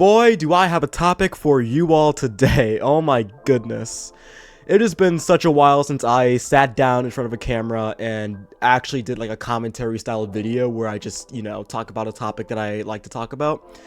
boy, do I have a topic for you all today. Oh my goodness. It has been such a while since I sat down in front of a camera and actually did like a commentary style video where I just, talk about a topic that I like to talk about.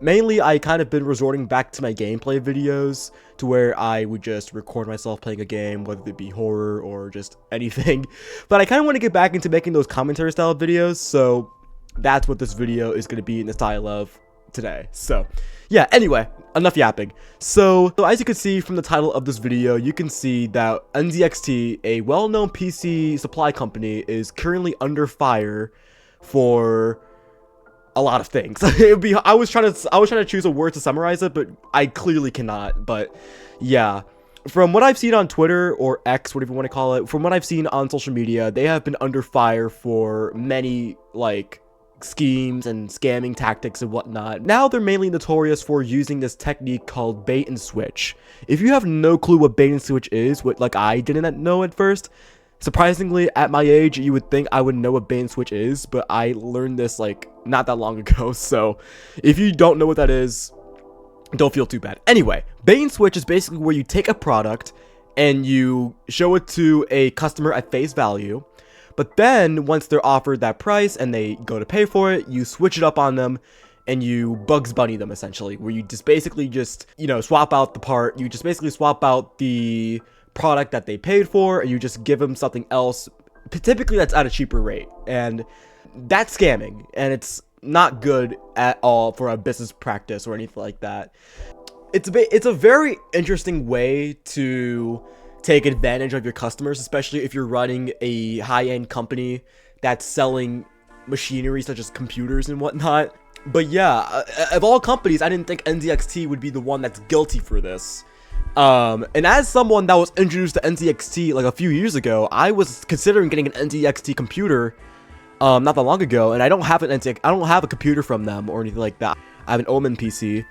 Mainly I kind of been resorting back to my gameplay videos to where I would just record myself playing a game, whether it be horror or just anything. But I kind of want to get back into making those commentary style videos, so that's what this video is going to be in the style of today. So yeah, anyway, enough yapping. So as you can see from the title of this video, you can see that NZXT, a well-known PC supply company, is currently under fire for a lot of things. I was trying to choose a word to summarize it, but I clearly cannot. But yeah, from what I've seen on Twitter or X, whatever you want to call it, from what I've seen on social media, they have been under fire for many schemes and scamming tactics and whatnot. Now they're mainly notorious for using this technique called bait and switch. If you have no clue what bait and switch is, what I didn't know at first, surprisingly at my age you would think I would know what bait and switch is, but I learned this not that long ago. So if you don't know what that is, don't feel too bad. Anyway, bait and switch is basically where you take a product and you show it to a customer at face value. But then, once they're offered that price and they go to pay for it, you switch it up on them and you Bugs Bunny them, essentially. Where you just basically swap out the part. You just basically swap out the product that they paid for and you just give them something else. Typically, that's at a cheaper rate. And that's scamming. And it's not good at all for a business practice or anything like that. It's a very interesting way to take advantage of your customers, especially if you're running a high-end company that's selling machinery such as computers and whatnot. But yeah, of all companies, I didn't think NZXT would be the one that's guilty for this. And as someone that was introduced to NZXT a few years ago, I was considering getting an NZXT computer not that long ago, and I don't have a computer from them or anything like that. I have an Omen PC.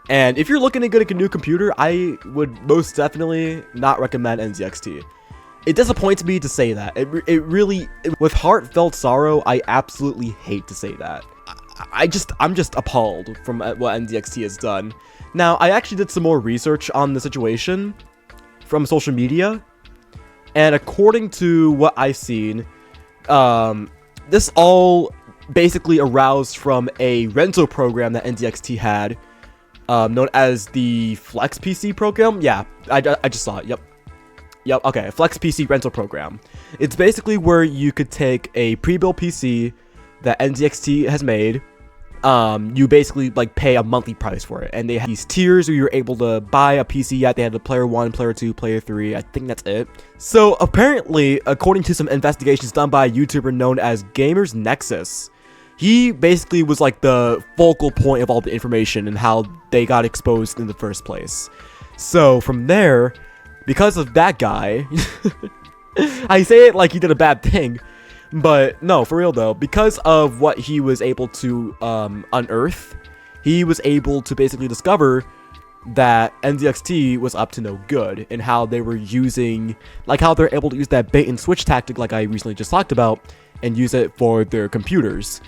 And if you're looking to get a new computer, I would most definitely not recommend NZXT. It disappoints me to say that. It really, with heartfelt sorrow, I absolutely hate to say that. I'm just appalled from what NZXT has done. Now, I actually did some more research on the situation from social media, and according to what I've seen, this all basically aroused from a rental program that NZXT had, known as the Flex PC program. Yeah, I just saw it. Yep. Okay, Flex PC rental program. It's basically where you could take a pre-built PC that NZXT has made. You basically pay a monthly price for it, and they have these tiers where you're able to buy a PC at. They had the player 1, player 2, player 3. I think that's it. So apparently, according to some investigations done by a YouTuber known as Gamers Nexus, he basically was the focal point of all the information and how they got exposed in the first place. So from there, because of that guy, I say it like he did a bad thing, but no, for real though, because of what he was able to unearth, he was able to basically discover that NZXT was up to no good, and how they were using, how they're able to use that bait and switch tactic like I recently just talked about, and use it for their computers.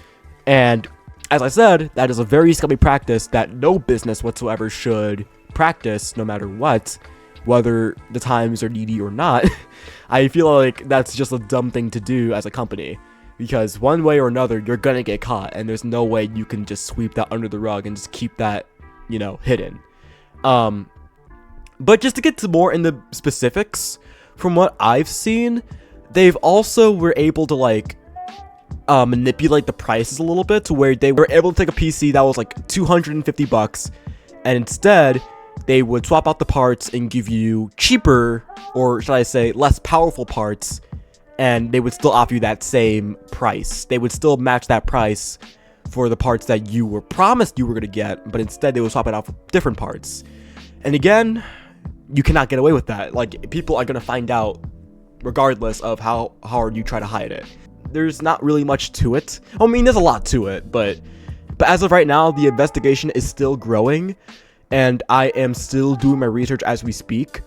And as I said, that is a very scummy practice that no business whatsoever should practice, no matter what, whether the times are needy or not. I feel like that's just a dumb thing to do as a company, because one way or another, you're gonna get caught, and there's no way you can just sweep that under the rug and just keep that, hidden. But just to get to more in the specifics, from what I've seen, they've also were able to manipulate the prices a little bit to where they were able to take a PC that was $250, and instead they would swap out the parts and give you cheaper, or should I say less powerful parts, and they would still offer you that same price. They would still match that price for the parts that you were promised you were going to get, but instead they would swap it out for different parts. And again, you cannot get away with that. People are going to find out regardless of how hard you try to hide it. There's not really much to it. I mean, there's a lot to it, but as of right now, the investigation is still growing, and I am still doing my research as we speak.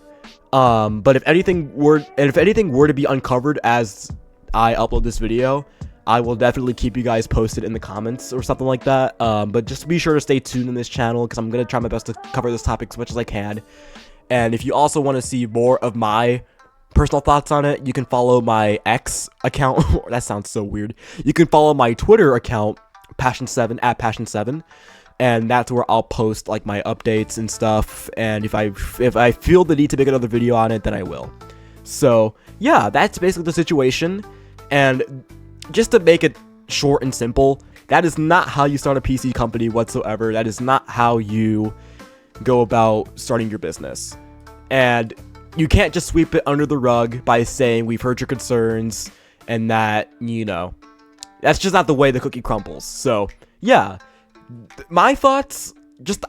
But if anything were to be uncovered as I upload this video, I will definitely keep you guys posted in the comments or something like that. But just be sure to stay tuned in this channel because I'm going to try my best to cover this topic as much as I can. And if you also want to see more of my personal thoughts on it, you can follow my X account. That sounds so weird. You can follow my Twitter account, Passion7, at Passion7. And that's where I'll post like my updates and stuff. And if I feel the need to make another video on it, then I will. So yeah, that's basically the situation. And just to make it short and simple, that is not how you start a PC company whatsoever. That is not how you go about starting your business. And you can't just sweep it under the rug by saying we've heard your concerns and that, you know, that's just not the way the cookie crumbles. So yeah, my thoughts,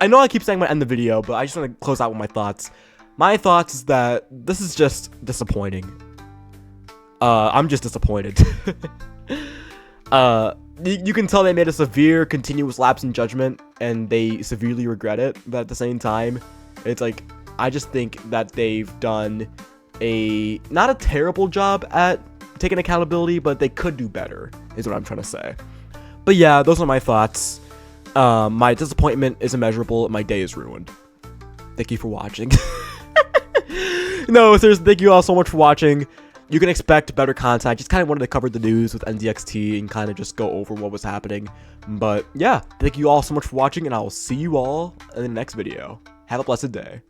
I know I keep saying I'm gonna end the video, but I just want to close out with my thoughts. My thoughts is that this is just disappointing. I'm just disappointed. You can tell they made a severe continuous lapse in judgment and they severely regret it, but at the same time, it's like, I just think that they've done not a terrible job at taking accountability, but they could do better, is what I'm trying to say. But yeah, those are my thoughts. My disappointment is immeasurable and my day is ruined. Thank you for watching. No, seriously, thank you all so much for watching. You can expect better content. I just kind of wanted to cover the news with NZXT and kind of just go over what was happening. But yeah, thank you all so much for watching, and I will see you all in the next video. Have a blessed day.